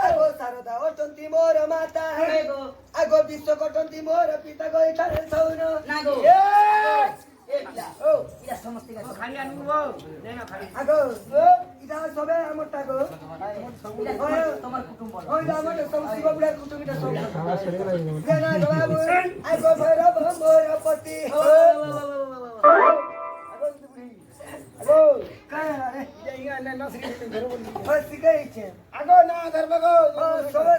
আগো সারদা অটন্তি মোর মাতা আগো বিশ্ব কটন্তি মোর পিতা গো এখানে সৌন না গো ইয়া সমস্ত গাছ খালি আনবো গো দেন খালি আগো ইদা সবে আমারটা গো তোমার কুটুম্ব ওই আমার সমস্ত বড় কুটুমিটা সব জানা বাবু আগো ভৈরব মোর পতি আগো কায় রে ইয়া না নসরি ধরে বলি ও শিখাইছে আগো না ধরবে গো সবে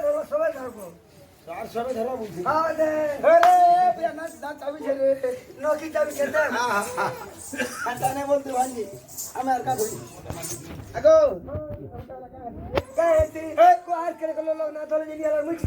ধরবো আর সবে ধরা বুঝি আরে আরে বিয়া না দাঁত চাবি ছেড়ে নকি চাবি ছেড়ে কাটানে বলতে ভাঞ্জি আমি আর কা ধরি আগো কায় এসে কো আর করে গেল না ধরে নিয়ে আর মুখ